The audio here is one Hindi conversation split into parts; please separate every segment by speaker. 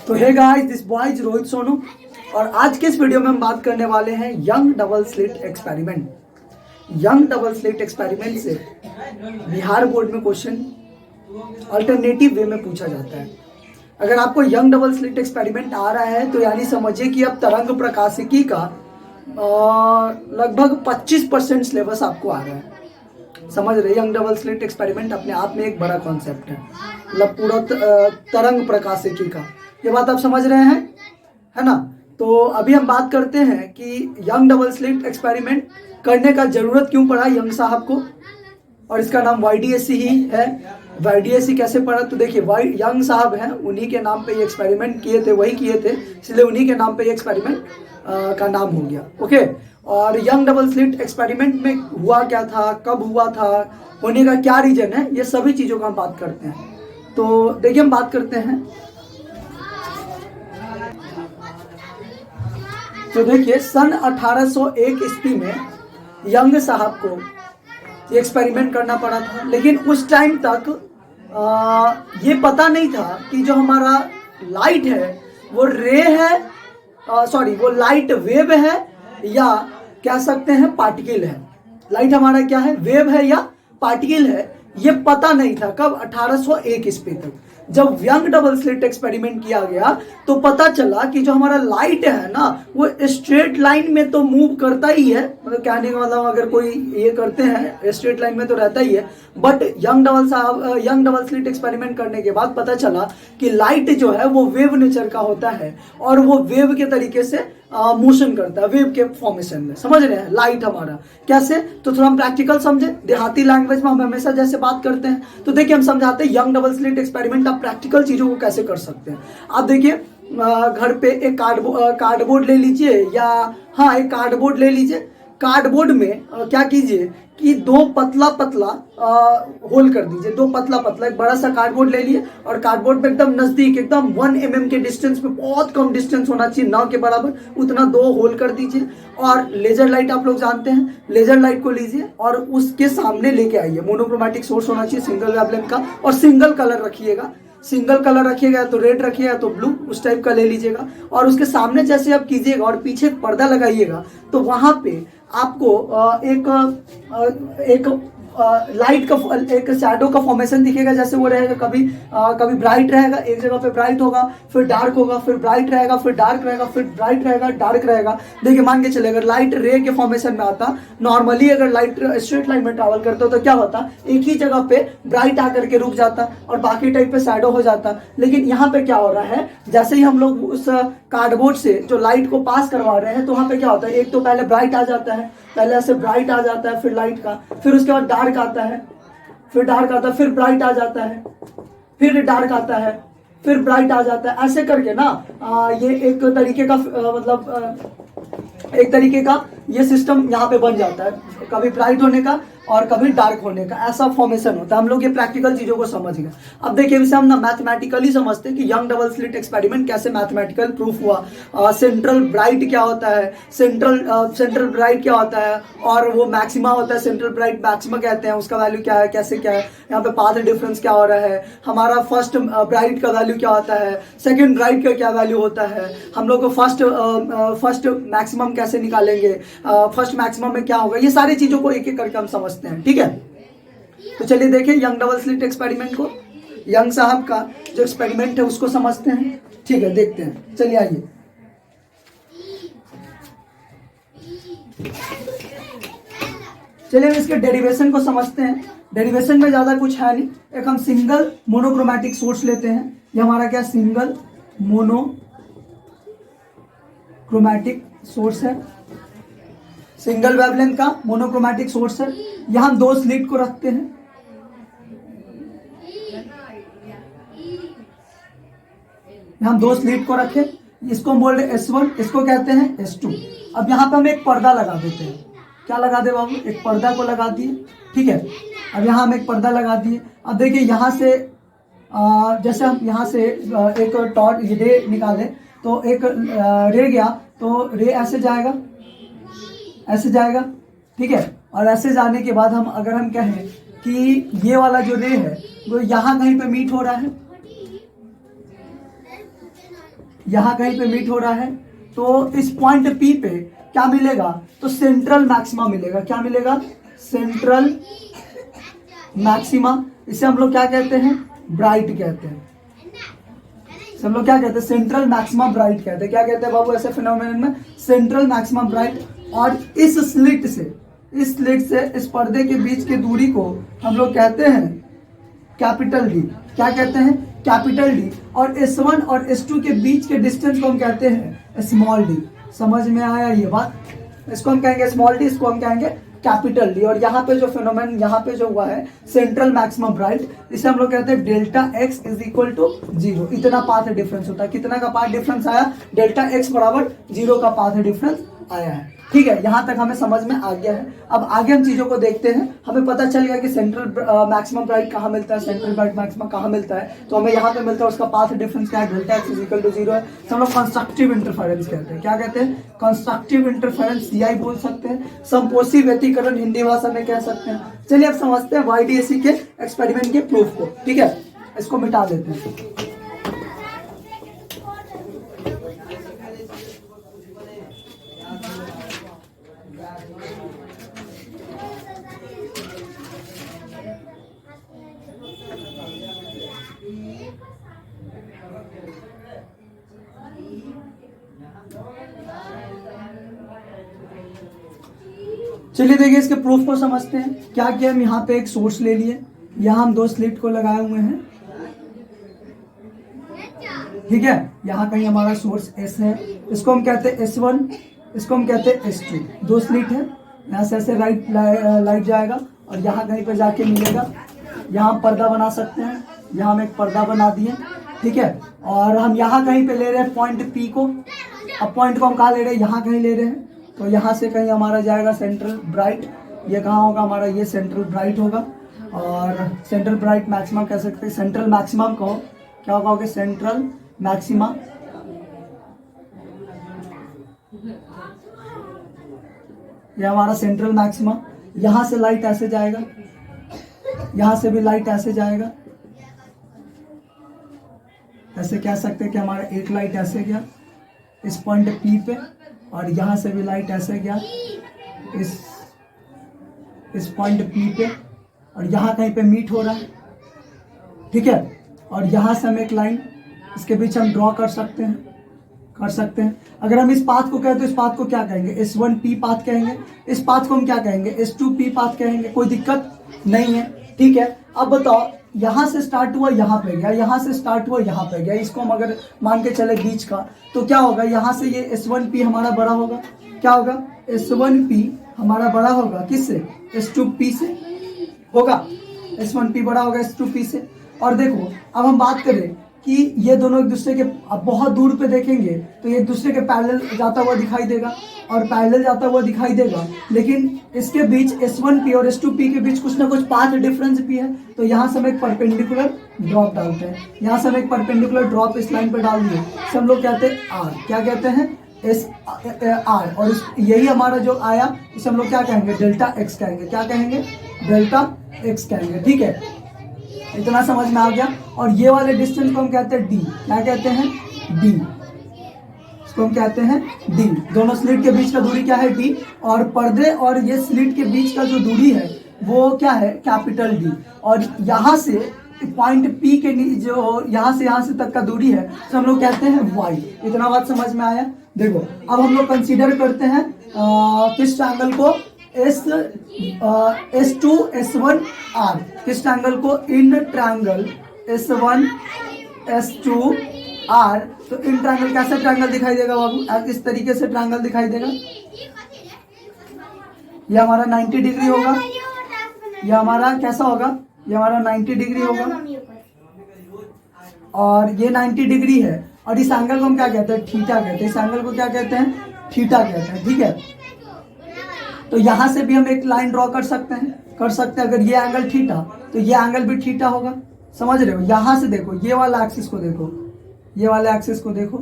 Speaker 1: तो hey guys, this boys Rohit Sonu और आज के इस वीडियो में हम बात करने वाले हैं young double slit experiment. Young double slit experiment से बिहार बोर्ड में क्वेश्चन अल्टरनेटिव वे में पूछा जाता है। अगर आपको यंग डबल स्लिट एक्सपेरिमेंट आ रहा है तो यानी समझिए कि अब तरंग प्रकाशिकी का लगभग 25% सिलेबस आपको आ रहा है। समझ रहे, यंग डबल स्लिट एक्सपेरिमेंट अपने आप में एक बड़ा कॉन्सेप्ट है, मतलब पूरा तरंग प्रकाशिकी का। ये बात आप समझ रहे हैं, है ना। तो अभी हम बात करते हैं कि यंग डबल स्लिट एक्सपेरिमेंट करने का जरूरत क्यों पड़ा यंग साहब को, और इसका नाम YDSC ही है। YDSC कैसे पड़ा, तो देखिए यंग साहब हैं, उन्हीं के नाम पे ये एक्सपेरिमेंट किए थे, वही किए थे, इसलिए उन्हीं के नाम पे ये एक्सपेरिमेंट का नाम हो गया। ओके, और यंग डबल स्लिट एक्सपेरिमेंट में हुआ क्या था, कब हुआ था, होने का क्या रीजन है, ये सभी चीज़ों का हम बात करते हैं। तो देखिए हम बात करते हैं। तो देखिए सन 1801 ईस्वी में यंग साहब को ये एक्सपेरिमेंट करना पड़ा था, लेकिन उस टाइम तक ये पता नहीं था कि जो हमारा लाइट है वो रे है, वो लाइट वेव है या कह सकते हैं पार्टिकल है। लाइट हमारा क्या है, वेव है या पार्टिकल है, ये पता नहीं था। कब, 1801 ईस्वी तक जब यंग डबल स्लिट एक्सपेरिमेंट किया गया तो पता चला कि जो हमारा लाइट है ना वो स्ट्रेट लाइन में तो मूव करता ही है, मतलब कहने का मतलब अगर कोई ये करते हैं स्ट्रेट लाइन में तो रहता ही है, but young double slit experiment करने के बाद पता चला कि लाइट जो है वो वेव नेचर का होता है और वो वेव के तरीके से मोशन करता है, वेव के फॉर्मेशन में। समझ रहे हैं, लाइट हमारा कैसे, तो थोड़ा हम प्रैक्टिकल समझे, देहाती लैंग्वेज में हम हमेशा जैसे बात करते हैं। तो देखिए हम समझाते हैं यंग डबल स्लिट एक्सपेरिमेंट आप प्रैक्टिकल चीजों को कैसे कर सकते हैं। आप देखिए घर पे एक कार्डबोर्ड ले लीजिए, या हाँ एक कार्डबोर्ड ले लीजिए। कार्डबोर्ड में क्या कीजिए कि दो पतला पतला होल कर दीजिए, दो पतला पतला, एक बड़ा सा कार्डबोर्ड ले लिए और कार्डबोर्ड पे एकदम नजदीक, एकदम 1 mm के डिस्टेंस पे, बहुत कम डिस्टेंस होना चाहिए, ना के बराबर, उतना 2 होल कर दीजिए। और लेजर लाइट आप लोग जानते हैं, लेजर लाइट को लीजिए और उसके सामने लेके आइए। मोनोक्रोमैटिक सोर्स होना चाहिए सिंगल वेवलेंथ का, और सिंगल कलर रखिएगा। सिंगल कलर रखिएगा तो रेड रखिएगा तो ब्लू, उस टाइप का ले लीजिएगा। और उसके सामने जैसे आप कीजिएगा और पीछे पर्दा लगाइएगा तो वहां पे आपको एक लाइट का एक शैडो का फॉर्मेशन दिखेगा। जैसे वो रहेगा, कभी ब्राइट रहेगा, एक जगह पे ब्राइट होगा, फिर डार्क होगा, फिर ब्राइट रहेगा, फिर डार्क रहेगा, फिर ब्राइट रहेगा, डार्क रहेगा। देखिए मान के चले, अगर लाइट रे के फॉर्मेशन में आता, नॉर्मली अगर लाइट स्ट्रेट लाइन में ट्रैवल करता हो तो क्या होता, एक ही जगह पे ब्राइट आकर के रुक जाता और बाकी टाइप पे शैडो हो जाता। लेकिन यहाँ पे क्या हो रहा है, जैसे ही हम लोग उस कार्डबोर्ड से जो लाइट को पास करवा रहे हैं तो वहाँ पे क्या होता है, एक तो पहले ब्राइट आ जाता है, पहले ऐसे ब्राइट आ जाता है, फिर लाइट का, फिर उसके बाद डार्क आता है, फिर डार्क आता है, फिर ब्राइट आ जाता है, फिर डार्क आता है, फिर ब्राइट आ जाता है। ऐसे करके ना ये एक तरीके का एक तरीके का ये सिस्टम यहाँ पे बन जाता है, कभी ब्राइट होने का और कभी डार्क होने का, ऐसा फॉर्मेशन होता है। हम लोग ये प्रैक्टिकल चीजों को समझ गए। अब देखिए इसे हम ना मैथमेटिकली समझते हैं कि यंग डबल स्लिट एक्सपेरिमेंट कैसे मैथमेटिकल प्रूफ हुआ। सेंट्रल ब्राइट क्या होता है, सेंट्रल ब्राइट क्या होता है, और वो मैक्सिमा होता है, सेंट्रल ब्राइट मैक्सिमा कहते हैं, उसका वैल्यू क्या है, कैसे क्या है, यहाँ पे पाथ डिफरेंस क्या हो रहा है, हमारा फर्स्ट ब्राइट का वैल्यू क्या होता है, सेकेंड ब्राइट का क्या वैल्यू होता है, हम लोग को फर्स्ट मैक्सिमम कैसे निकालेंगे, फर्स्ट मैक्सिमम में क्या होगा, ये सारी चीजों को एक एक करके हम समझते हैं। ठीक है, तो चलिए देखिए यंग डबल स्लिट एक्सपेरिमेंट को, यंग साहब का जो एक्सपेरिमेंट है उसको समझते हैं। ठीक है, देखते हैं, चलिए आइए। चलिए इसके डेरिवेशन को समझते हैं। डेरिवेशन में ज्यादा कुछ है नहीं, एक हम सिंगल मोनोक्रोमैटिक सोर्स लेते हैं। ये हमारा क्या, सिंगल मोनोक्रोमैटिक सोर्स है, सिंगल वेवलेंथ का मोनोक्रोमैटिक सोर्स है। यहां हम 2 स्लिट को रखते हैं, यहां 2 स्लिट को रखें, इसको बोल रहे S1, इसको कहते हैं S2। अब यहाँ पे हम एक पर्दा लगा देते हैं। क्या लगा दे बाबू, एक पर्दा को लगा दिए। ठीक है, अब यहाँ हम एक पर्दा लगा दिए। अब देखिए यहाँ से जैसे हम यहाँ से एक टॉर्च रे निकाले तो एक रे गया, तो रे ऐसे जाएगा, ऐसे जाएगा। ठीक है, और ऐसे जाने के बाद हम अगर हम कहें कि ये वाला जो रे है वो यहाँ कहीं पे मीट हो रहा है, यहाँ कहीं पे मीट हो रहा है, तो इस पॉइंट P पे क्या मिलेगा, तो सेंट्रल मैक्सिमा मिलेगा। क्या मिलेगा, सेंट्रल मैक्सिमा। इसे हम लोग क्या कहते हैं, ब्राइट कहते हैं। हम लोग क्या कहते हैं, सेंट्रल मैक्सिमा ब्राइट कहते हैं। क्या कहते हैं बाबू ऐसे फिनोमेनन में, सेंट्रल मैक्सिमा ब्राइट। और इस स्लिट से इस पर्दे के बीच की दूरी को हम लोग कहते हैं कैपिटल डी। क्या कहते हैं, कैपिटल डी। और S1 और S2 के बीच के डिस्टेंस को हम कहते हैं स्मॉल डी। समझ में आया ये बात, इसको हम कहेंगे स्मॉल डी, इसको हम कहेंगे कैपिटल डी। और यहाँ पे जो फिनोमेनन यहाँ पे जो हुआ है सेंट्रल मैक्सिमम ब्राइट, इसे हम लोग कहते हैं delta x is equal to 0। इतना पाथ डिफरेंस होता है। कितना का पाथ डिफरेंस आया, डेल्टा एक्स बराबर 0 का पाथ डिफरेंस आया है। ठीक है, यहाँ तक हमें समझ में आ गया है। अब आगे हम चीजों को देखते हैं। हमें पता चल गया कि सेंट्रल मैक्सिमम ब्राइट कहाँ मिलता है, सेंट्रल ब्राइट मैक्सिमा कहाँ मिलता है, तो हमें यहाँ पे मिलता है। उसका पाथ डिफरेंस क्या है, delta x is equal to 0 है। तो हम लोग कंस्ट्रक्टिव इंटरफेरेंस कहते हैं। क्या कहते हैं, कंस्ट्रक्टिव इंटरफेरेंस CI बोल सकते हैं। संपोषी व्यतिकरण हिंदी भाषा में कह सकते हैं। चलिए अब समझते हैं YDAC के एक्सपेरिमेंट के प्रूफ को। ठीक है, इसको मिटा देते हैं। चलिए देखिए इसके प्रूफ को समझते हैं। क्या किया, हम यहाँ पे एक सोर्स ले लिए, यहाँ हम 2 स्लिट को लगाए हुए हैं। ठीक है, यहाँ कहीं हमारा सोर्स S है, इसको हम कहते हैं S1, इसको हम कहते हैं S2। 2 स्लिट है, यहाँ से ऐसे लाइट जाएगा और यहाँ कहीं पे जाके मिलेगा। यहाँ पर्दा बना सकते हैं, यहाँ हम एक पर्दा बना दिए। ठीक है, और हम यहाँ कहीं पे ले रहे हैं पॉइंट P को। अब पॉइंट को हम कहाँ ले रहे हैं, यहाँ कहीं ले रहे हैं, तो यहाँ से कहीं हमारा जाएगा सेंट्रल ब्राइट। ये कहाँ होगा हमारा, ये सेंट्रल ब्राइट होगा। और सेंट्रल ब्राइट मैक्सिमम कह सकते हैं, सेंट्रल मैक्सिमम को क्या होगा, सेंट्रल मैक्सिमा। ये हमारा सेंट्रल मैक्सिमा। यहाँ से लाइट ऐसे जाएगा, यहाँ से भी लाइट ऐसे जाएगा। ऐसे कह सकते हैं कि हमारा एक लाइट ऐसे गया इस पॉइंट P पे, और यहाँ से भी लाइट ऐसे गया इस पॉइंट P पे, और यहाँ कहीं पे मीट हो रहा है। ठीक है, और यहाँ से हम एक लाइन इसके बीच हम ड्रॉ कर सकते हैं। अगर हम इस पाथ को कहें तो इस पाथ को क्या कहेंगे, S1P पाथ कहेंगे। इस पाथ को हम क्या कहेंगे, S2P पाथ कहेंगे। कोई दिक्कत नहीं है। ठीक है, अब बताओ, यहाँ से स्टार्ट हुआ यहाँ पे गया, यहाँ से स्टार्ट हुआ यहाँ पे गया। इसको हम अगर मान के चले बीच का, तो क्या होगा, यहाँ से ये S1P हमारा बड़ा होगा। क्या होगा, S1P हमारा बड़ा होगा किससे, S2P से होगा। S1P बड़ा होगा S2P से। और देखो अब हम बात करें कि ये दोनों एक दूसरे के, अब बहुत दूर पे देखेंगे तो एक दूसरे के पैरेलल जाता हुआ दिखाई देगा और पैरेलल जाता हुआ दिखाई देगा, लेकिन इसके बीच S1P और S2P के बीच कुछ ना कुछ पाथ डिफरेंस भी है। तो यहाँ से हम एक परपेंडिकुलर ड्रॉप डालते हैं, यहाँ से हम एक परपेंडिकुलर ड्रॉप इस लाइन पर डाल दिए। इसे हम लोग कहते हैं R। क्या कहते हैं, R। और यही हमारा जो आया इसे हम लोग क्या कहेंगे, डेल्टा एक्स कहेंगे। क्या कहेंगे, डेल्टा एक्स कहेंगे। ठीक है, इतना समझ में आ गया। और ये वाले डिस्टेंस को हम कहते हैं D। क्या कहते हैं, D। इसको हम कहते हैं D। दोनों स्लिट के बीच का दूरी क्या है, D। और पर्दे और ये स्लिट के बीच का जो दूरी है वो क्या है, कैपिटल D। और यहाँ से पॉइंट P के जो यहाँ से तक का दूरी है तो हम लोग कहते हैं Y। इतना बात समझ में आया। देखो अब हम लोग कंसीडर करते हैं किस ट्रायंगल को, S2 S1 R। किस ट्रायंगल को, in triangle S1 S2 R। तो इन ट्रायंगल कैसा ट्रायंगल दिखाई देगा बाबू, इस तरीके से ट्रायंगल दिखाई देगा। ये हमारा 90 डिग्री होगा, ये हमारा कैसा होगा, ये हमारा 90 डिग्री होगा। और ये 90 डिग्री है। और इस एंगल को हम क्या कहते हैं, थीटा कहते हैं। इस एंगल को क्या कहते हैं, थीटा कहते हैं। ठीक है, तो यहाँ से भी हम एक लाइन ड्रॉ कर सकते हैं। अगर ये एंगल थीटा तो ये एंगल भी थीटा होगा। समझ रहे हो, यहाँ से देखो, ये वाला एक्सिस को देखो, ये वाले एक्सिस को देखो,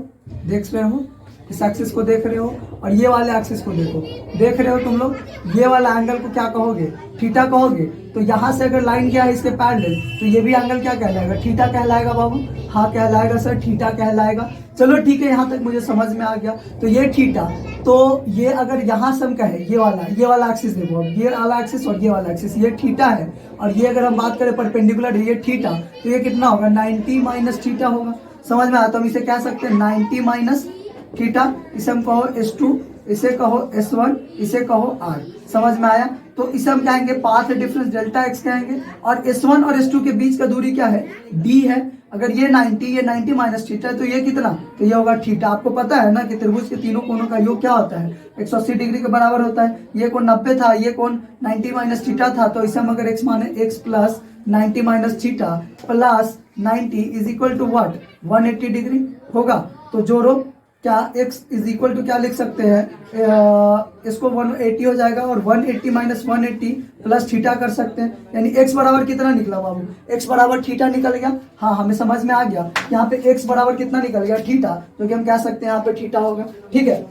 Speaker 1: देख रहे हो, इस एक्सिस को देख रहे हो और ये वाले एक्सिस को देखो, देख रहे हो तुम लोग, ये वाला एंगल को क्या कहोगे, थीटा कहोगे। तो यहाँ से अगर लाइन क्या है इसके पैरेलल, तो ये भी एंगल क्या कहलाएगा, थीटा कहलाएगा बाबू। हाँ कहलाएगा सर, थीटा कहलाएगा। चलो ठीक है, यहाँ तक मुझे समझ में आ गया। तो ये थीटा, तो ये अगर यहाँ से हम कहें ये वाला एक्सिस देखो, अब ये वाला एक्सिस और ये वाला एक्सिस, ये थीटा है, और ये अगर हम बात करें परपेंडिकुलर है ये थीटा, तो ये कितना होगा, 90 माइनस थीटा होगा। समझ में आता, हम इसे क्या सकते हैं 90 माइनस थीटा, इसे हम कहो S2, इसे कहो S1, इसे कहो R। समझ में आया। तो इसे हम कहेंगे पाथ डिफरेंस डेल्टा एक्स कहेंगे, और S1 और S2 के बीच का दूरी क्या है, D है। अगर ये 90 माइनस थीटा है तो ये कितना, तो ये होगा थीटा। आपको पता है ना कि त्रिभुज के तीनों कोणों का योग क्या होता है, 180 डिग्री के बराबर होता है। ये कोण 90 था, ये कोण 90 माइनस थीटा था, तो इसे हम अगर x माने x plus 90 minus theta plus 90 is equal to what, 180 degree होगा। तो जोड़ो, क्या x इज इक्वल टू क्या लिख सकते हैं, इसको 180 हो जाएगा, और 180 माइनस 180 प्लस थीटा कर सकते हैं, यानी x बराबर कितना निकला बाबू, x बराबर थीटा निकल गया। हाँ हमें समझ में आ गया, यहाँ पे x बराबर कितना निकल गया, थीटा, जो कि हम कह सकते हैं यहाँ पे थीटा होगा। ठीक है,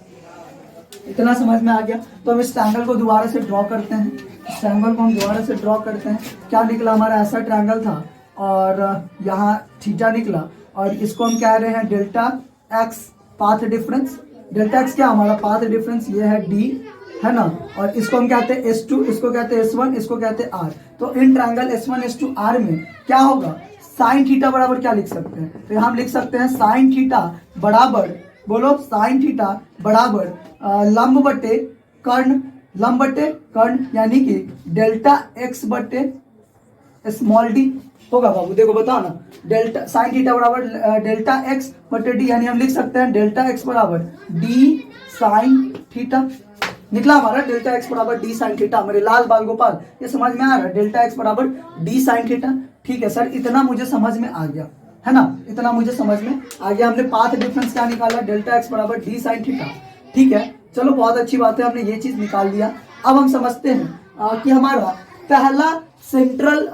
Speaker 1: इतना समझ में आ गया। तो हम इस ट्रायंगल को दोबारा से ड्रॉ करते हैं, इस ट्रायंगल को हम दोबारा से ड्रॉ करते हैं। क्या निकला हमारा, ऐसा ट्रायंगल था और यहाँ थीटा निकला, और इसको हम कह रहे हैं delta x path difference. Delta x क्या हमारा पाथ डिफरेंस, ये है डी, है ना, और इसको हम कहते हैं S2, इसको कहते हैं S1, इसको कहते हैं R। तो in triangle S1 S2 R में क्या होगा, साइन थीटा बराबर क्या लिख सकते हैं, तो हम लिख सकते हैं साइन थीटा बराबर, बोलो साइन थीटा बराबर लंब बटे कर्ण, लंब बटे कर्ण, यानी कि डेल्टा एक्स बटे स्मॉल डी होगा बाबू। देखो बताओ ना, डेल्टा साइन थीटा बराबर डेल्टा एक्स बटे डी, यानी हम लिख सकते हैं डेल्टा एक्स बराबर डी साइन थीटा। निकला हमारा डेल्टा एक्स बराबर डी साइन थीटा। हमारे लाल बाल गोपाल, ये समझ में आ रहा है, डेल्टा एक्स बराबर डी साइन थीटा। ठीक है सर, इतना मुझे समझ में आ गया, है ना, इतना मुझे समझ में आ गया। हमने पाथ डिफरेंस क्या निकाला, डेल्टा एक्स बराबर डी साइन थीटा। ठीक है, चलो बहुत अच्छी बात है, हमने ये चीज निकाल लिया। अब हम समझते हैं कि हमारा पहला सेंट्रल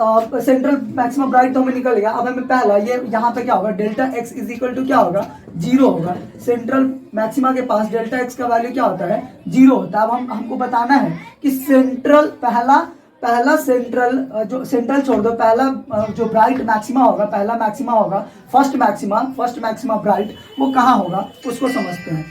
Speaker 1: मैक्सिमम ब्राइट तो हमें निकल गया। अब हमें पहला ये यहाँ पे क्या होगा, delta x is equal to क्या होगा, 0 होगा। सेंट्रल मैक्सिमा के पास डेल्टा एक्स का वैल्यू क्या होता है, 0 होता है। अब हमको बताना है कि सेंट्रल पहला सेंट्रल जो सेंट्रल छोड़ दो, पहला जो ब्राइट मैक्सिमा होगा, पहला मैक्सिमा होगा, फर्स्ट मैक्सिमा ब्राइट, वो कहाँ होगा, उसको समझते हैं।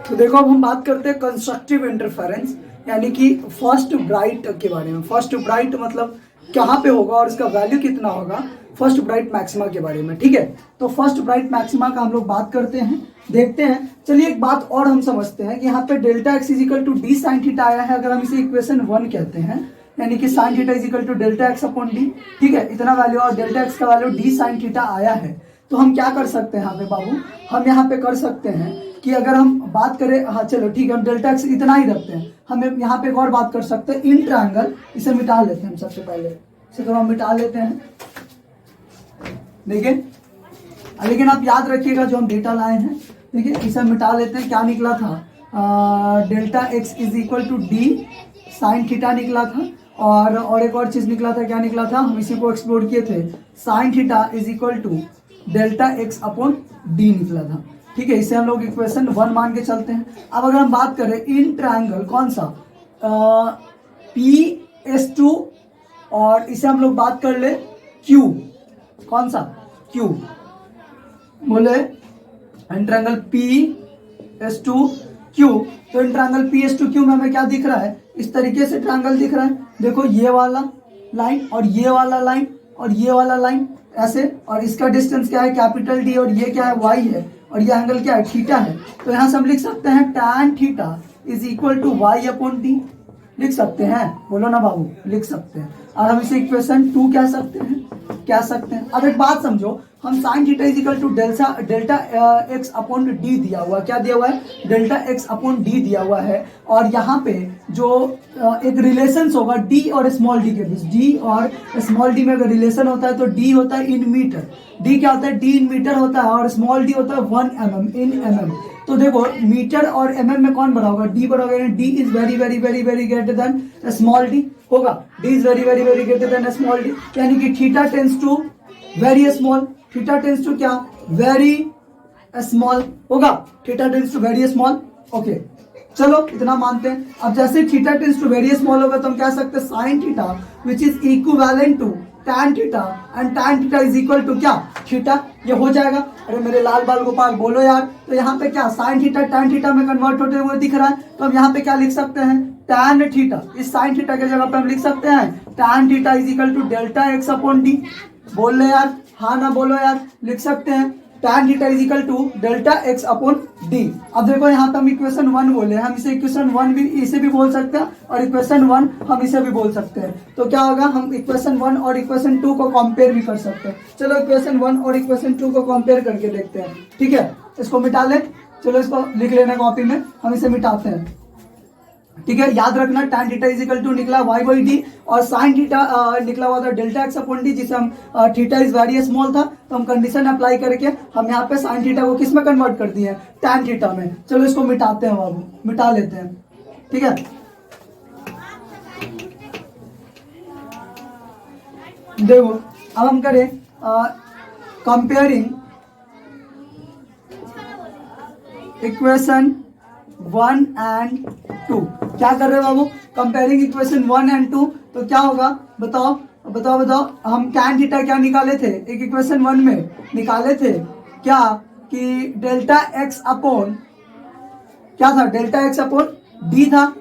Speaker 1: तो देखो अब हम बात करते हैं कंस्ट्रक्टिव इंटरफेरेंस, यानी कि फर्स्ट ब्राइट के बारे में। फर्स्ट ब्राइट मतलब कहाँ पे होगा और इसका वैल्यू कितना होगा, फर्स्ट ब्राइट मैक्सिमा के बारे में। ठीक है, तो फर्स्ट ब्राइट मैक्सिमा का हम लोग बात करते हैं, देखते हैं। चलिए एक बात और हम समझते हैं कि यहाँ पे delta x is equal to D sine theta आया है। अगर हम इसे इक्वेशन 1 कहते हैं, यानी कि sine theta is equal to delta x upon D. ठीक है, इतना वैल्यू और डेल्टा एक्स का वैल्यू डी साइन थीटा आया है। तो हम क्या कर सकते हैं यहाँ पे बाबू, हम यहाँ पे कर सकते हैं कि अगर हम बात करें, हाँ चलो ठीक है, हम डेल्टा एक्स इतना ही रखते हैं। हम यहाँ पे एक और बात कर सकते हैं, इन ट्रायंगल, इसे मिटा लेते हैं हम सबसे पहले, इसे तो हम मिटा लेते हैं। देखिए, लेकिन आप याद रखिएगा जो हम डेटा लाए हैं, देखिए इसे हम मिटा लेते हैं। क्या निकला था, delta x is equal to D sine theta निकला था, और एक और चीज निकला था, क्या निकला था, हम इसी को एक्सप्लोर किए थे, sine theta is equal to delta x upon D निकला था। ठीक है, इसे हम लोग इक्वेशन 1 मान के चलते हैं। अब अगर हम बात करें इन ट्रायंगल, कौन सा, PS2, और इसे हम लोग बात कर ले Q, कौन सा, Q, बोले इन ट्रायंगल PS2Q। तो इन ट्रायंगल PS2Q में हमें क्या दिख रहा है, इस तरीके से ट्रायंगल दिख रहा है। देखो ये वाला लाइन और ये वाला लाइन और ये वाला लाइन ऐसे, और इसका डिस्टेंस क्या है, कैपिटल डी, और ये क्या है, y है, और ये एंगल क्या है, थीटा है। तो यहाँ से हम लिख सकते हैं tan theta is equal to y upon D, लिख सकते हैं, बोलो ना बाबू, लिख सकते हैं। और हम इसे इक्वेशन 2 कह सकते हैं। अब एक बात समझो, हम sine theta is equal to delta x upon D दिया हुआ, क्या दिया हुआ है, डेल्टा एक्स अपॉन डी दिया हुआ है। और यहाँ पे जो एक रिलेशन होगा डी और स्मॉल डी के बीच, डी और स्मॉल डी में अगर रिलेशन होता है तो डी होता है इन मीटर, डी क्या होता है, डी इन मीटर होता है, और स्मॉल डी होता है 1 mm इन mm। तो देखो मीटर और mm में कौन बड़ा होगा, d बड़ा होगा, d is very very very very greater than small d होगा, d is very very very greater than small d, यानी कि theta tends to very small, theta tends to क्या, वेरी स्मॉल होगा, theta tends to very small. Okay चलो इतना मानते हैं। अब जैसे theta tends to very small होगा तो हम कह सकते हैं sine theta which is equivalent to tan theta and tan theta is equal to क्या, थीटा, ये हो जाएगा। अरे मेरे लाल बाल गोपाल बोलो यार, तो यहाँ पे क्या साइन थीटा tan थीटा में कन्वर्ट होते हुए दिख रहा है, तो हम यहाँ पे क्या लिख सकते हैं, tan थीटा, इस साइन थीटा के जगह पे हम लिख सकते हैं tan theta is equal to delta x upon D. बोल ले यार, हाँ ना बोलो यार, लिख सकते हैं tan theta is equal to delta x upon D. अब देखो यहाँ पे हम इक्वेशन 1 बोले, हम इसे इक्वेशन 1 भी इसे भी बोल सकते हैं और इक्वेशन 1 हम इसे भी बोल सकते हैं। तो क्या होगा, हम इक्वेशन 1 और इक्वेशन 2 को कंपेयर भी कर सकते हैं। चलो इक्वेशन 1 और इक्वेशन 2 को कंपेयर करके देखते हैं, ठीक है। इसको मिटा ले, चलो इसको लिख लेना कॉपी में, हम इसे मिटाते हैं, ठीक है। याद रखना tan theta is equal to निकला y बाई डी और sin थीटा निकला हुआ था डेल्टा एक्स अपॉन डी, जिसे हम थीटा इज वेरी स्मॉल था, तो हम कंडीशन अप्लाई करके हम यहाँ पे sin थीटा को किस में कन्वर्ट कर दिए, tan थीटा में। चलो इसको मिटाते हैं बाबू, मिटा लेते हैं, ठीक है। देखो अब हम करें कंपेयरिंग इक्वेशन 1 एंड 2। क्या कर रहे हैं बाबू, कंपेयरिंग इक्वेशन 1 एंड 2। तो क्या होगा बताओ बताओ बताओ, हम tan थीटा क्या निकाले थे, एक इक्वेशन 1 में निकाले थे क्या, कि डेल्टा एक्स अपॉन क्या था, डेल्टा एक्स अपॉन डी था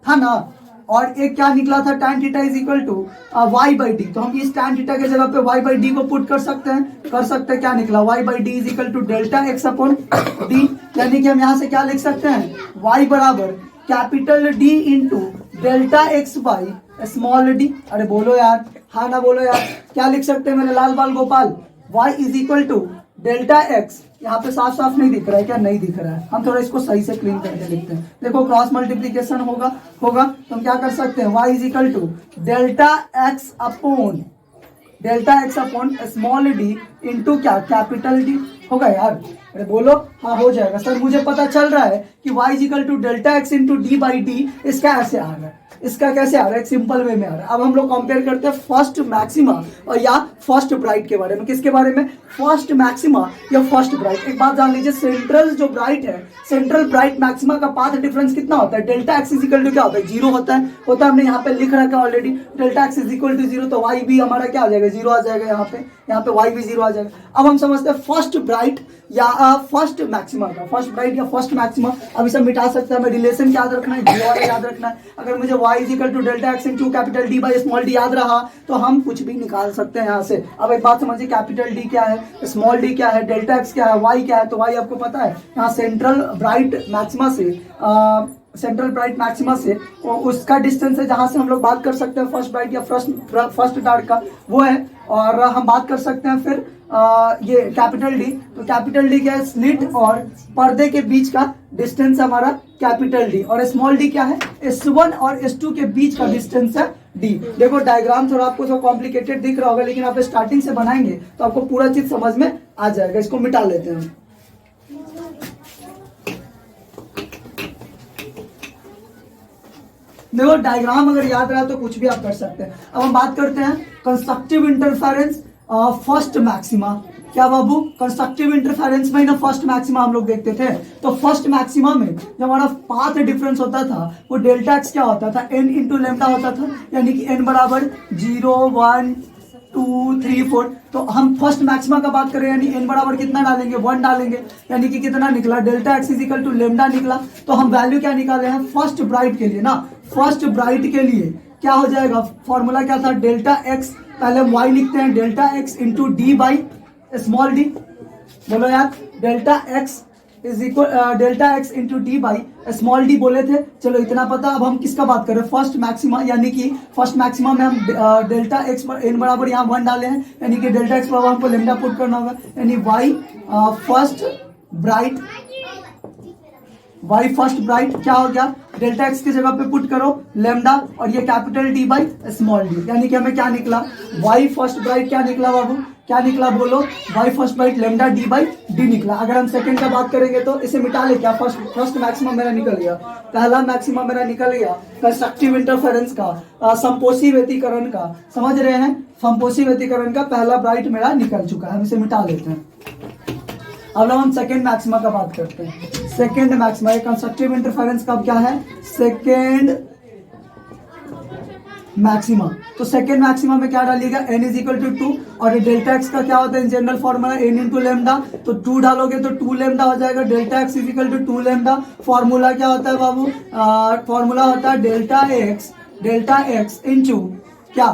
Speaker 1: ना, और एक क्या निकला था tan theta is equal to y by D. तो हम इस tan थीटा के जगह पे y बाई डी को पुट कर सकते हैं, क्या निकला, y by D is equal to delta x upon D, यानी कि हम यहाँ से क्या लिख सकते हैं, y बराबर capital D into delta x by small D. अरे बोलो यार, हाँ ना बोलो यार, क्या लिख सकते हैं मेरे लाल बाल गोपाल, y is equal to delta X, यहाँ पे साफ साफ नहीं दिख रहा है क्या, नहीं दिख रहा है, हम थोड़ा इसको सही से क्लीन करके लिखते हैं। देखो क्रॉस मल्टीप्लीकेशन होगा तो हम क्या कर सकते हैं, y is equal to delta x upon small D into क्या, कैपिटल डी होगा यार। अरे बोलो, हाँ हो जाएगा सर, मुझे पता चल रहा है कि y is equal to delta X into D by D, इसका ऐसे आ रहा है, इसका कैसे आ रहा है, एक सिंपल वे में आ रहा है। अब हम लोग कंपेयर करते हैं फर्स्ट मैक्सिमा और या फर्स्ट ब्राइट के बारे में। किसके बारे में, फर्स्ट मैक्सिमा या फर्स्ट ब्राइट। एक बात जान लीजिए, सेंट्रल जो ब्राइट है, सेंट्रल ब्राइट मैक्सिमा का पाथ डिफरेंस कितना होता है, delta x is equal to क्या होता है, 0 होता है हमने यहाँ पे लिख रखा है already, delta x is equal to 0, तो y भी हमारा क्या आ जाएगा, 0 आ जाएगा, यहाँ पे y भी 0 आ जाएगा। अब हम समझते हैं फर्स्ट ब्राइट या फर्स्ट मैक्सिमा का, फर्स्ट ब्राइट या फर्स्ट मैक्सिमा। अब इसे मिटा सकते हैं, हमें रिलेशन याद रखना है, जी वाला याद रखना है। अगर मुझे y is equal to delta X into capital D by small D याद रहा तो हम कुछ भी निकाल सकते हैं यहाँ से। अब एक बात समझिए, कैपिटल डी क्या है, स्मॉल डी क्या है, डेल्टा एक्स क्या है, y क्या है, तो y आपको पता है, यहाँ सेंट्रल ब्राइट मैक्सिमा से उसका डिस्टेंस है जहां से हम लोग बात कर सकते हैं फर्स्ट ब्राइट या फर्स्ट डार्क का, वो है। और हम बात कर सकते हैं फिर ये कैपिटल डी, तो कैपिटल डी क्या है, स्लिट और पर्दे के बीच का डिस्टेंस हमारा कैपिटल डी, और स्मॉल डी क्या है, S1 और S2 के बीच का डिस्टेंस है डी। देखो डायग्राम थोड़ा आपको थोड़ा कॉम्प्लिकेटेड दिख रहा होगा, लेकिन आप स्टार्टिंग से बनाएंगे तो आपको पूरा चीज समझ में आ जाएगा। इसको मिटा लेते हैं। देखो डायग्राम अगर याद रहा तो कुछ भी आप कर सकते हैं। अब हम बात करते हैं कंस्ट्रक्टिव इंटरफेरेंस फर्स्ट मैक्सिमा। क्या बाबू, कंस्ट्रक्टिव इंटरफेरेंस में ना फर्स्ट मैक्सिमा हम लोग देखते थे, तो फर्स्ट मैक्सिमा में जब हमारा पाथ डिफरेंस होता था वो डेल्टा एक्स क्या होता था, n इंटू लेमडा होता था, यानी कि n बराबर 0 1 2 3 4। तो हम फर्स्ट मैक्सिमा का बात करें, यानी n बराबर कितना डालेंगे, 1 डालेंगे, यानी कि कितना निकला, delta x is equal to lambda निकला। तो हम वैल्यू क्या निकाले हैं, फर्स्ट ब्राइट के लिए ना, फर्स्ट ब्राइट के लिए क्या हो जाएगा, फॉर्मूला क्या था, डेल्टा एक्स, पहले हम y लिखते हैं, delta X into D by small D. बोलो यार, delta x is equal delta X into D by small D बोले थे। चलो इतना पता। अब हम किसका बात कर रहे हैं, फर्स्ट मैक्सिमा, यानी कि फर्स्ट मैक्सिमा में हम डेल्टा एक्स एन बराबर यहाँ 1 डाले हैं, यानी कि डेल्टा एक्स बराबर हमको लेमडा पुट करना होगा, यानी वाई फर्स्ट ब्राइट क्या हो गया, डेल्टा एक्स की जगह पे पुट करो लेमडा और ये capital D by small D, यानी कि हमें क्या निकला, वाई फर्स्ट ब्राइट क्या निकला बाबू, क्या निकला बोलो, Y first by lambda D by D निकला। अगर हम सेकंड का बात करेंगे तो इसे मिटा ले, क्या फर्स्ट मैक्सिमम मेरा निकल गया, पहला मैक्सिमम मेरा निकल गया कंस्ट्रक्टिव इंटरफेरेंस का, संपोषी व्यतिकरण का, समझ रहे हैं, संपोषी व्यतिकरण का पहला ब्राइट मेरा निकल चुका है, हम इसे मिटा लेते हैं। अब हम सेकेंड मैक्सिमा का बात करते हैं। सेकेंड मैक्सिमा कंस्ट्रक्टिव इंटरफेरेंस का क्या है, सेकेंड मैक्सिमा। तो सेकेंड मैक्सिमा में क्या डालिएगा, n इज इक्वल टू 2, और डेल्टा एक्स का क्या होता है general formula n into lambda, तो 2 डालोगे तो 2 लेमडा हो जाएगा, delta x is equal to 2 lambda. Formula क्या होता है बाबू, फॉर्मूला होता है डेल्टा एक्स इंटू क्या,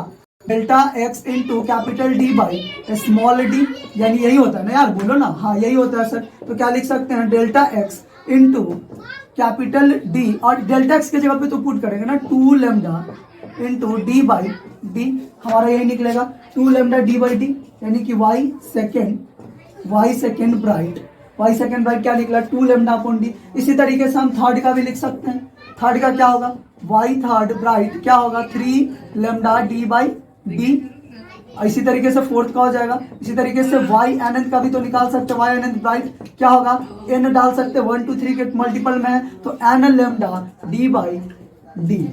Speaker 1: delta X into capital D by small D, यानी यही होता है ना यार, बोलो ना, हाँ यही होता है सर। तो क्या लिख सकते हैं, delta X into capital D, और डेल्टा एक्स की जगह पे तो पुट करेंगे ना 2 lambda into D by D, हमारा यही निकलेगा 2 लेमडा डी बाई डी, यानी कि वाई सेकेंड ब्राइट क्या निकला 2 लेमडा अपॉन डी। इसी तरीके से हम थर्ड का भी लिख सकते हैं। थर्ड का क्या होगा, वाई थर्ड ब्राइट क्या होगा 3 लेमडा डी बाई डी। इसी तरीके से फोर्थ का हो जाएगा। इसी तरीके से वाई अनंत का भी तो निकाल सकते हैं, वाई अनंत ब्राइट क्या होगा, एन डाल सकते हैं, 1 2 3 के मल्टीपल में है, तो N lambda D by D.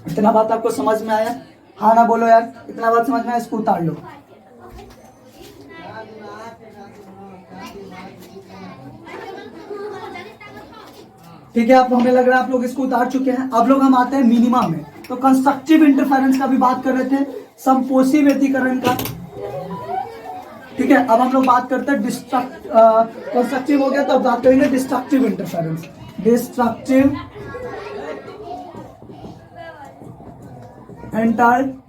Speaker 1: इतना बात आपको समझ में आया, हाँ ना बोलो यार, इतना बात समझ में आया, इसको उतार लो। ठीक है, अब हमें लग रहा है आप लोग इसको उतार चुके हैं। अब लोग हम आते हैं मिनिमा में। तो कंस्ट्रक्टिव इंटरफेरेंस का भी बात कर रहे थे, संपोषी व्यतिकरण का। ठीक है, अब हम लोग बात करते हैं कंस्ट्रक्टिव हो गया, तो अब बात करेंगे डिस्ट्रक्टिव इंटरफेरेंस। डिस्ट्रक्टिव इंटरफेरेंस,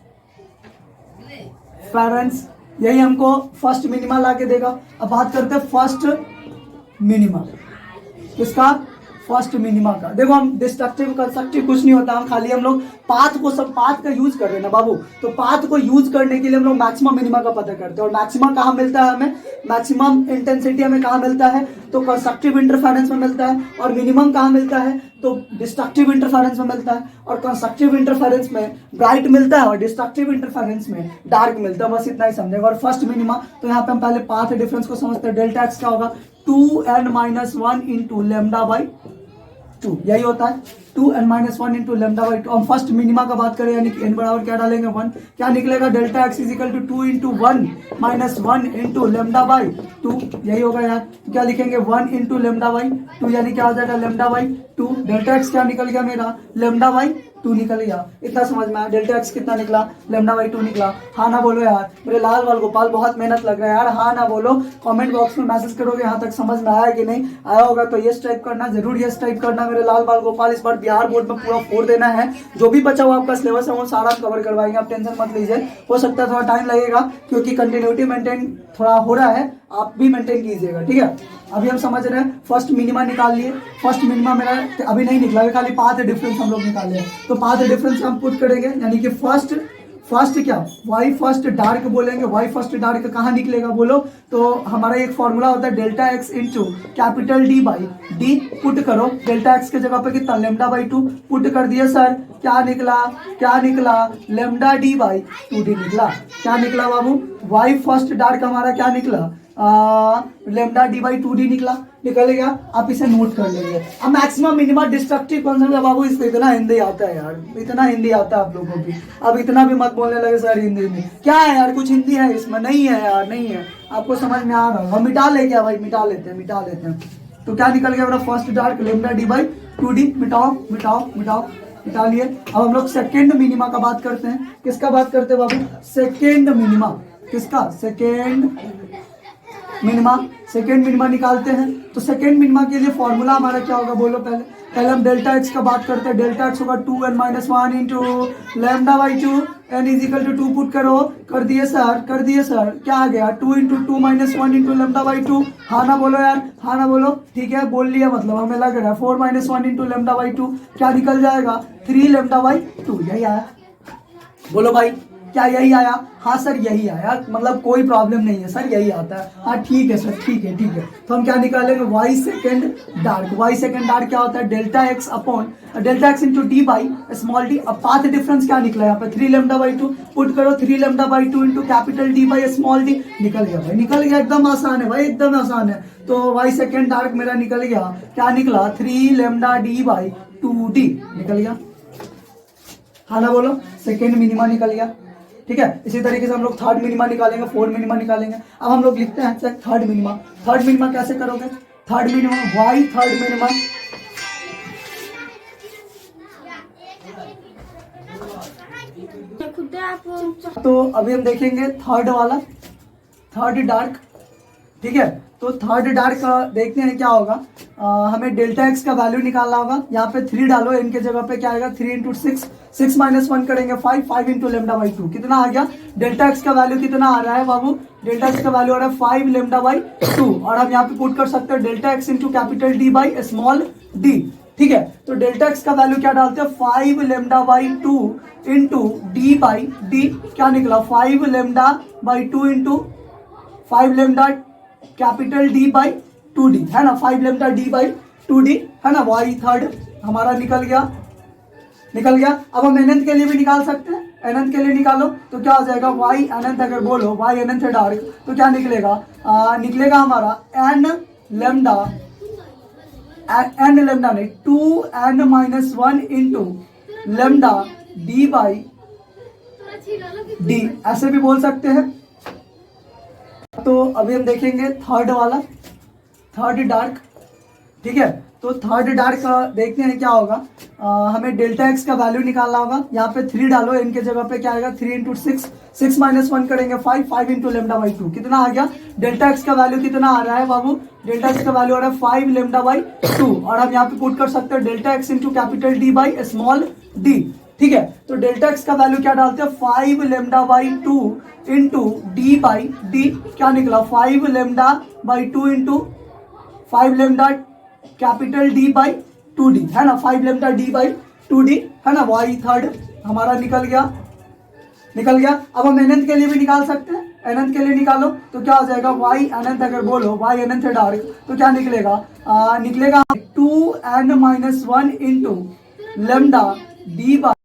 Speaker 1: यही हमको फर्स्ट मिनिमा लाके देगा। अब बात करते हैं फर्स्ट मिनिमा, किसका, फर्स्ट मिनिमा का। देखो हम डिस्ट्रक्टिव कंस्ट्रक्टिव कुछ नहीं होता, हम खाली हम लोग पाथ का यूज कर रहे हैं ना बाबू। तो पाथ को यूज करने के लिए हम लोग मैक्सिमम मिनिमा का पता करते हैं। और मैक्सिमम कहाँ मिलता है हमें, मैक्सिमम इंटेंसिटी हमें कहाँ मिलता है, तो कंस्ट्रक्टिव इंटरफेरेंस में मिलता है। और मिनिमम कहाँ मिलता है, तो डिस्ट्रक्टिव इंटरफेरेंस में मिलता है। और कंस्ट्रक्टिव इंटरफेरेंस में ब्राइट मिलता है और डिस्ट्रक्टिव इंटरफेरेंस में डार्क मिलता है, बस इतना ही समझेगा। और फर्स्ट मिनिमा, तो यहाँ पे हम पहले पाथ डिफरेंस को समझते हैं। डेल्टा एक्स क्या होगा, 2n-1 इंटू लेमडा बाई 2, यही होता है 2n-1 इंटू लेमडा बाई 2। हम फर्स्ट मिनिमा का बात करें, यानी कि n बराबर क्या डालेंगे 1, क्या निकलेगा, delta x is equal to 2 into 1-1 into lambda by 2, यही होगा यार। क्या लिखेंगे 1 इंटू लेमडा बाई 2, यानी क्या हो जाएगा लेमडा बाई 2। डेल्टा एक्स क्या निकल गया मेरा, लेमडा बाई 2 निकल गया। इतना समझ में आया, डेल्टा एक्स कितना निकला, लेमडा बाई 2 निकला। हाँ ना बोलो यार, मेरे लाल बाल गोपाल बहुत मेहनत लग रहा है यार, हाँ ना बोलो। कमेंट बॉक्स में मैसेज करोगे यहाँ तक समझ में आया कि नहीं आया होगा, तो यस टाइप करना, जरूर यस टाइप करना मेरे लाल बाल गोपाल। इस बार बिहार बोर्ड में पूरा 4 देना है, जो भी बचा हुआ आपका सिलेबस है वो सारा कवर करवाएंगे, आप टेंशन मत लीजिए। हो सकता है थोड़ा टाइम लगेगा क्योंकि कंटिन्यूटी मेंटेन थोड़ा हो रहा है, आप भी मेंटेन कीजिएगा, ठीक है। अभी हम समझ रहे हैं फर्स्ट मिनिमा निकाल लिए। फर्स्ट मिनिमा मेरा अभी नहीं निकला, खाली पाथ डिफरेंस हम लोग निकाल रहे हैं। तो पाथ डिफरेंस हम पुट करेंगे, यानी कि फर्स्ट क्या, वाई फर्स्ट डार्क बोलेंगे। वाई फर्स्ट डार्क कहाँ निकलेगा बोलो, तो हमारा एक फॉर्मूला होता है delta X into capital D by D. Put करो, डेल्टा एक्स के जगह पे कितना, लेमडा बाई 2 पुट कर दिए सर। क्या निकला लेमडा डी बाई 2d निकला। क्या निकला बाबू, वाई फर्स्ट डार्क हमारा क्या निकला, लेमडा डी बाई 2d निकल गया। आप इसे नोट कर लेंगे। अब मैक्सिमम मिनिमा डिस्ट्रक्टिव कॉन्सेप्ट है बाबू, इसमें इतना हिंदी आता है यार, इतना हिंदी आता है आप लोगों की। अब इतना भी मत बोलने लगे सर हिंदी में, क्या है यार, कुछ हिंदी है इसमें, नहीं है यार, नहीं है। आपको समझ में आ रहा होगा, मिटा ले क्या भाई, मिटा लेते हैं। तो क्या निकल गया मेरा, first dark lambda D by 2d। मिटा लिए। अब हम लोग सेकेंड मिनिमा का बात करते हैं। किसका बात करते हैं बाबू, सेकेंड मिनिमा। किसका, सेकेंड मिनिमा निकालते हैं। तो सेकेंड मिनिमा के लिए फॉर्मूला हमारा क्या होगा बोलो, पहले हम डेल्टा एक्स का बात करते हैं। डेल्टा एक्स होगा 2n-1 into lambda by 2, n is equal to 2 put करो। कर दिए सर। क्या आ गया, 2 इंटू 2-1 इंटू लेमडा बाई 2। हाँ ना बोलो यार, हाँ ना बोलो, ठीक है बोल लिया, मतलब हमें लग रहा है 4-1 इंटू लेमडा बाई 2 क्या निकल जाएगा, 3 लेमडा बाई 2, यही आया। बोलो भाई, क्या यही आया? हाँ सर यही आया, मतलब कोई प्रॉब्लम नहीं है सर, यही आता है। हाँ ठीक है सर, ठीक है ठीक है। तो हम क्या निकालेंगे? Y second dark. Y second dark क्या होता है? Delta x upon delta X into D by small D. अब पाथ डिफरेंस क्या निकला यहाँ पे? 3 लैम्डा बाई 2। पुट करो 3 lambda by 2 into capital D by small D. निकल गया भाई, निकल गया, एकदम आसान है भाई, एकदम आसान है। तो वाई सेकेंड डार्क मेरा निकल गया, क्या निकला? 3 लैम्डा डी बाई 2d निकल गया। हाँ ना बोलो, सेकेंड मिनिमा निकल गया। ठीक है, इसी तरीके से हम लोग थर्ड मिनिमा निकालेंगे, फोर्थ मिनिमा निकालेंगे। अब हम लोग लिखते हैं थर्ड मिनिमा। थर्ड मिनिमा कैसे करोगे? Third minima Y third minima तो अभी हम देखेंगे थर्ड वाला, थर्ड डार्क। ठीक है, तो थर्ड डार्क देखते हैं क्या होगा। हमें डेल्टा एक्स का वैल्यू निकालना होगा। यहाँ पे 3 डालो, इनके जगह पे क्या आएगा? 3 इंटू 6, 6 माइनस 1 करेंगे 5, 5 इंटू लेमडा बाई 2 कितना आ गया? डेल्टा एक्स का वैल्यू कितना आ रहा है बाबू? डेल्टा एक्स का वैल्यू आ रहा है 5 लेमडा बाई 2। और हम यहाँ पे पुट कर सकते हैं delta X into capital D by small D. ठीक है, तो डेल्टा एक्स का वैल्यू क्या डालते हैं? 5 lambda by 2 into D by D. क्या निकला? 5 lambda by 2 into 5 lambda capital D by 2d है ना, 5 लेमडा डी बाई 2d है ना। वाई थर्ड हमारा निकल गया, निकल गया। अब हम अनंत के लिए भी निकाल सकते हैं, अनंत के लिए निकालो तो क्या हो जाएगा? वाई अनंत अगर बोलो, वाई अनंत है डार्क, तो क्या निकलेगा? निकलेगा हमारा एन लेमडा, एन लेमडा नहीं 2n minus 1 into lambda D by D, ऐसे भी बोल सकते हैं। तो अभी हम देखेंगे थर्ड वाला, थर्ड डार्क। ठीक है, तो थर्ड डार्क देखते हैं क्या होगा। हमें डेल्टा एक्स का वैल्यू निकालना होगा। यहाँ पे 3 डालो, इनके जगह पे क्या आएगा? 3 इंटू 6, 6 माइनस 1 करेंगे 5, 5 इंटू लेमडा बाई 2 कितना आ गया? डेल्टा एक्स का वैल्यू कितना आ रहा है बाबू? डेल्टा एक्स का वैल्यू आ रहा है 5 लेमडा बाई 2। और हम यहाँ पे पुट कर सकते हैं delta X into capital D by small D. ठीक है, तो डेल्टा एक्स का वैल्यू क्या डालते हैं? 5 lambda by 2 into D by D. क्या निकला? 5 lambda by 2 into 5 lambda capital D by 2d है ना, 5 लेमडा डी बाई 2d है ना। वाई थर्ड हमारा निकल गया, निकल गया। अब हम अनंत के लिए भी निकाल सकते हैं, अनंत के लिए निकालो तो क्या हो जाएगा? वाई अनंत अगर बोलो, वाई अनंत है डार्क, तो क्या निकलेगा? निकलेगा 2n minus 1 into lambda D by